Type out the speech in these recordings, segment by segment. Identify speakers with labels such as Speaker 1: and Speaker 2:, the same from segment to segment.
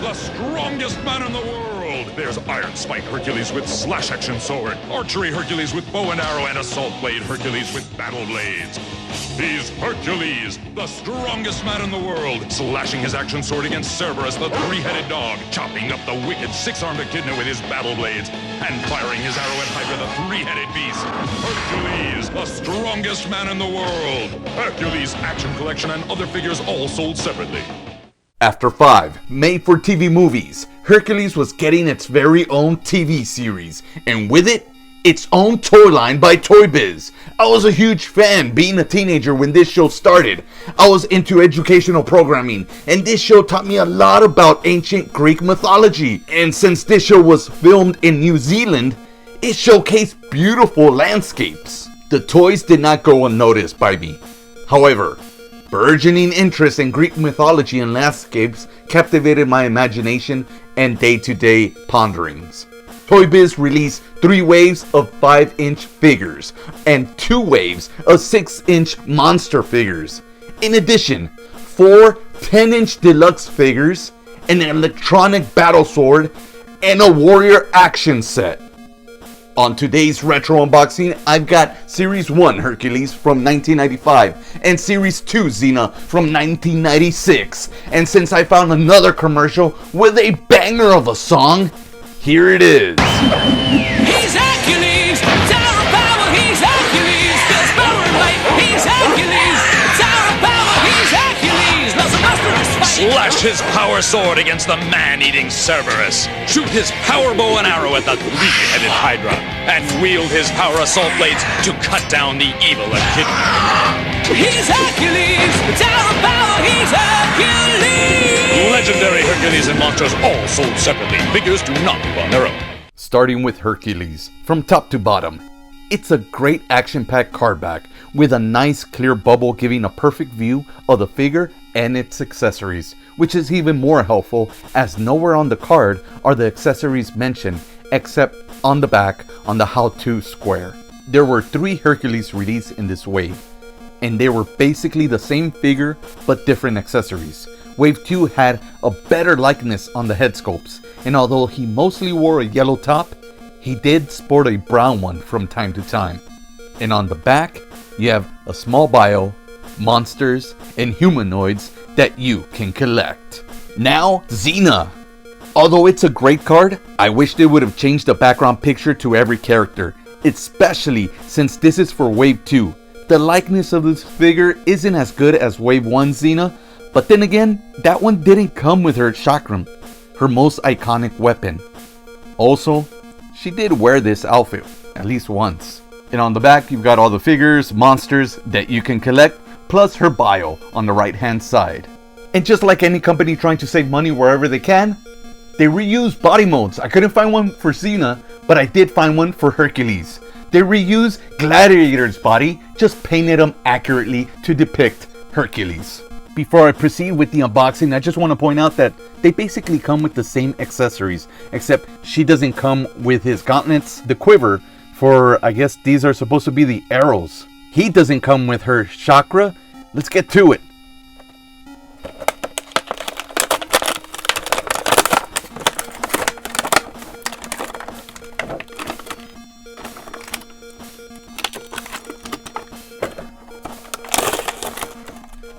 Speaker 1: the strongest man in the world. There's Iron Spike Hercules with slash action sword, Archery Hercules with bow and arrow, and Assault Blade Hercules with battle blades. He's Hercules, the strongest man in the world, slashing his action sword against Cerberus, the three-headed dog, chopping up the wicked six-armed echidna with his battle blades, and firing his arrow at Hydra, the three-headed beast. Hercules, the strongest man in the world. Hercules Action Collection and other figures all sold separately.
Speaker 2: After 5 made-for-TV movies, Hercules was getting its very own TV series, and with it, its own toy line by ToyBiz. I was a huge fan being a teenager when this show started. I was into educational programming, and this show taught me a lot about ancient Greek mythology. And since this show was filmed in New Zealand, it showcased beautiful landscapes. The toys did not go unnoticed by me. However, burgeoning interest in Greek mythology and landscapes captivated my imagination and day-to-day ponderings. ToyBiz released 3 waves of 5-inch figures and 2 waves of 6-inch monster figures. In addition, 4 10-inch deluxe figures, an electronic battle sword, and a warrior action set. On today's retro unboxing, I've got Series 1 Hercules from 1995 and Series 2 Xena from 1996. And since I found another commercial with a banger of a song, here it is.
Speaker 3: He's Hercules, Tower of Power, he's Hercules, feels power and might, he's Hercules, Tower of Power, he's Hercules, loves a monstrous fight.
Speaker 1: Slash his power sword against the man-eating Cerberus. Shoot his power bow and arrow at the three-headed Hydra. And wield his power assault blades to cut down the evil echidna.
Speaker 3: He's Hercules, Tower of Power, he's Hercules.
Speaker 1: Legendary Hercules and monsters all sold separately. Figures do not move on their own.
Speaker 2: Starting with Hercules, from top to bottom. It's a great action-packed card back with a nice clear bubble giving a perfect view of the figure and its accessories, which is even more helpful as nowhere on the card are the accessories mentioned except on the back on the how-to square. There were 3 Hercules released in this wave, and they were basically the same figure but different accessories. Wave 2 had a better likeness on the head sculpts, and although he mostly wore a yellow top, he did sport a brown one from time to time. And on the back, you have a small bio, monsters, and humanoids that you can collect. Now, Xena. Although it's a great card, I wish they would have changed the background picture to every character, especially since this is for Wave 2. The likeness of this figure isn't as good as Wave 1 Xena, but then again, that one didn't come with her chakram, her most iconic weapon. Also, she did wear this outfit at least once. And on the back, you've got all the figures, monsters that you can collect, plus her bio on the right hand side. And just like any company trying to save money wherever they can, they reuse body molds. I couldn't find one for Xena, but I did find one for Hercules. They reuse Gladiator's body, just painted him accurately to depict Hercules. Before I proceed with the unboxing, I just want to point out that they basically come with the same accessories, except she doesn't come with his gauntlets, the quiver, for I guess these are supposed to be the arrows. He doesn't come with her chakra. Let's get to it.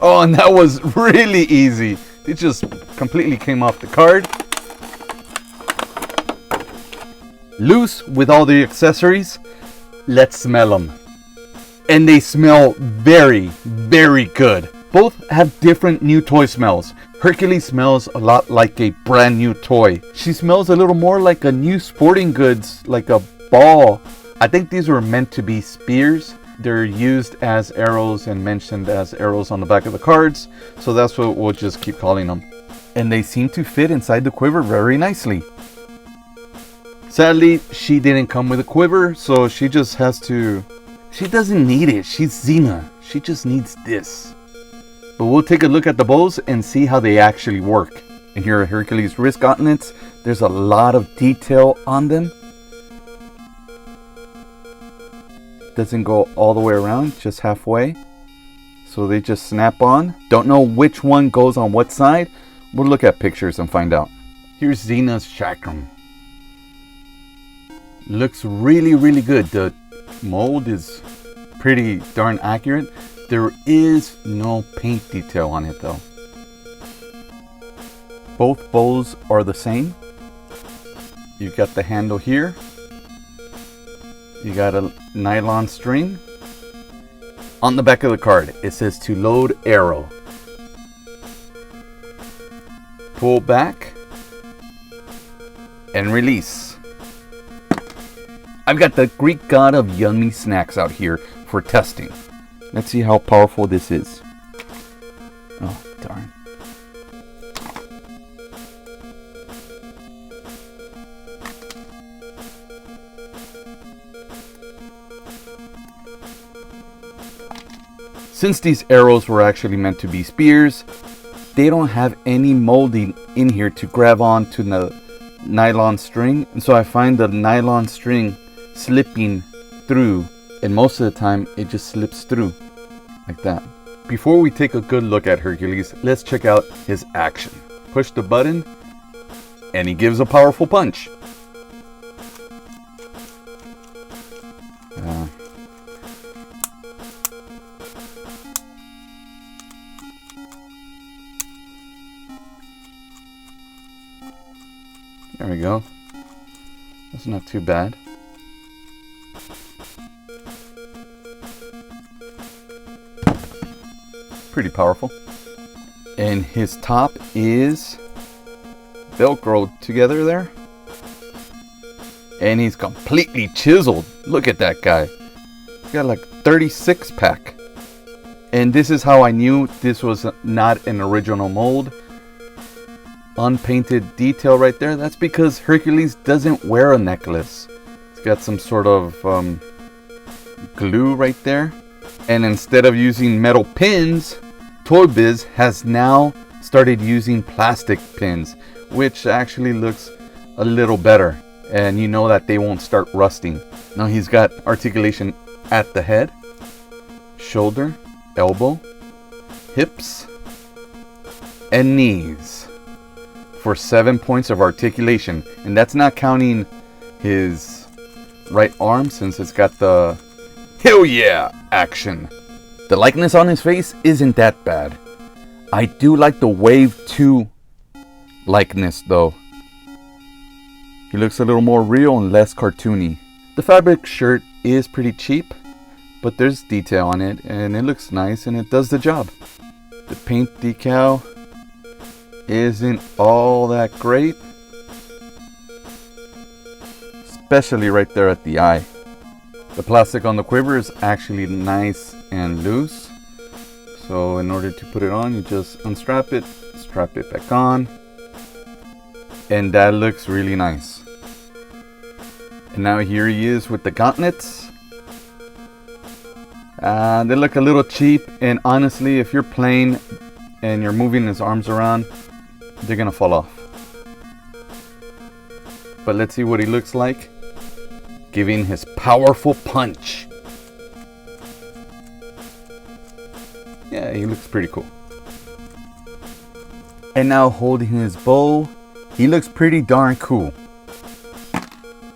Speaker 2: Oh, and that was really easy. It just completely came off the card. Loose with all the accessories. Let's smell them. And they smell very, very good. Both have different new toy smells. Hercules smells a lot like a brand new toy. She smells a little more like a new sporting goods, like a ball. I think these were meant to be spears. They're used as arrows and mentioned as arrows on the back of the cards, so that's what we'll just keep calling them. And they seem to fit inside the quiver very nicely. Sadly, she didn't come with a quiver, so she just has to... She doesn't need it. She's Xena. She just needs this. But we'll take a look at the bows and see how they actually work. And here are Hercules wrist gauntlets. There's a lot of detail on them. Doesn't go all the way around, just halfway. So they just snap on. Don't know which one goes on what side. We'll look at pictures and find out. Here's Xena's chakram. Looks really, really good. The mold is pretty darn accurate. There is no paint detail on it though. Both bows are the same. You got the handle here. You got a nylon string. On the back of the card, it says to load arrow. Pull back and release. I've got the Greek god of yummy snacks out here for testing. Let's see how powerful this is. Oh, darn. Since these arrows were actually meant to be spears, they don't have any molding in here to grab on to the nylon string. And so I find the nylon string slipping through, and most of the time it just slips through like that. Before we take a good look at Hercules, let's check out his action. Push the button and he gives a powerful punch. There we go. That's not too bad. Pretty powerful. And his top is Velcro together there. And he's completely chiseled. Look at that guy. He's got like 36 pack. And this is how I knew this was not an original mold. Unpainted detail right there. That's because Hercules doesn't wear a necklace. It's got some sort of glue right there. And instead of using metal pins, ToyBiz has now started using plastic pins, which actually looks a little better. And you know that they won't start rusting. Now he's got articulation at the head, shoulder, elbow, hips, and knees for 7 points of articulation. And that's not counting his right arm, since it's got the hell yeah action. The likeness on his face isn't that bad. I do like the Wave 2 likeness though. He looks a little more real and less cartoony. The fabric shirt is pretty cheap, but there's detail on it and it looks nice and it does the job. The paint decal isn't all that great, especially right there at the eye. The plastic on the quiver is actually nice and loose, so in order to put it on, you just unstrap it, strap it back on, and that looks really nice. And now here he is with the gauntlets. They look a little cheap, and honestly, if you're playing and you're moving his arms around, they're gonna fall off. But let's see what he looks like giving his powerful punch. Yeah, he looks pretty cool. And now holding his bow, he looks pretty darn cool.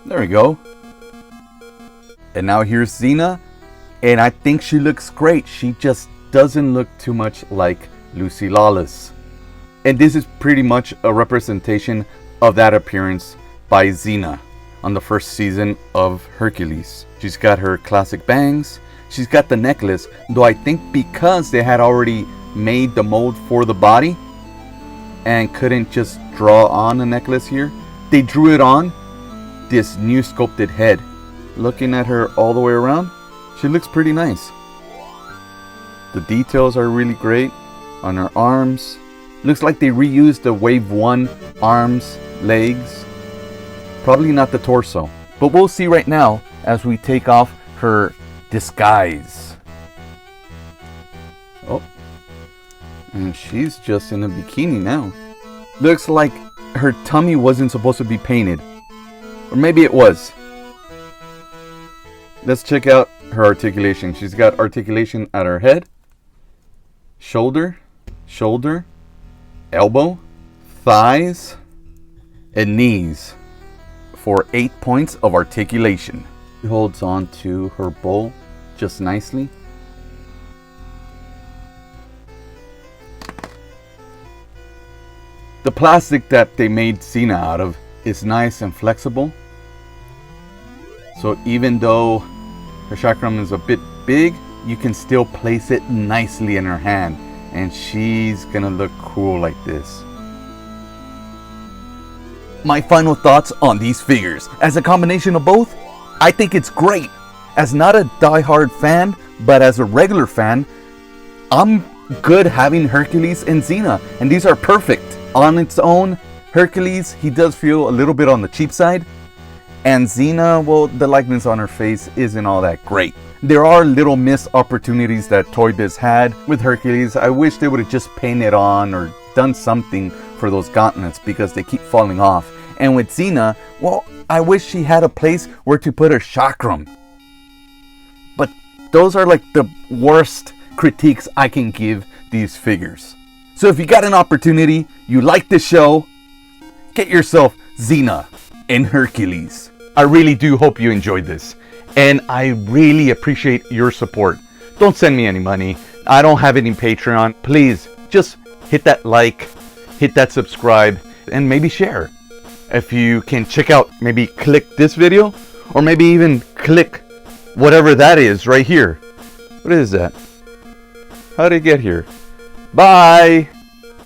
Speaker 2: There we go. And now here's Xena, and I think she looks great. She just doesn't look too much like Lucy Lawless. And this is pretty much a representation of that appearance by Xena on the first season of Hercules. She's got her classic bangs. She's got the necklace, though I think because they had already made the mold for the body and couldn't just draw on a necklace here, they drew it on this new sculpted head. Looking at her all the way around, she looks pretty nice. The details are really great on her arms. Looks like they reused the Wave 1 arms, legs. Probably not the torso. But we'll see right now as we take off her disguise. Oh. And she's just in a bikini now. Looks like her tummy wasn't supposed to be painted. Or maybe it was. Let's check out her articulation. She's got articulation at her head, shoulder, elbow, thighs, and knees for 8 points of articulation. She holds on to her bowl just nicely. The plastic that they made Xena out of is nice and flexible. So even though her chakram is a bit big, you can still place it nicely in her hand. And she's gonna look cool like this. My final thoughts on these figures. As a combination of both, I think it's great. As not a die-hard fan, but as a regular fan, I'm good having Hercules and Xena, and these are perfect. On its own, Hercules, he does feel a little bit on the cheap side, and Xena, well, the likeness on her face isn't all that great. There are little missed opportunities that ToyBiz had with Hercules. I wish they would have just painted on or done something for those gauntlets because they keep falling off. And with Xena, well, I wish she had a place where to put her chakram. But those are like the worst critiques I can give these figures. So if you got an opportunity, you like the show, get yourself Xena and Hercules. I really do hope you enjoyed this, and I really appreciate your support. Don't send me any money. I don't have any Patreon. Please just hit that like, hit that subscribe, and maybe share. If you can check out, maybe click this video, or maybe even click whatever that is right here. What is that? How did it get here? Bye!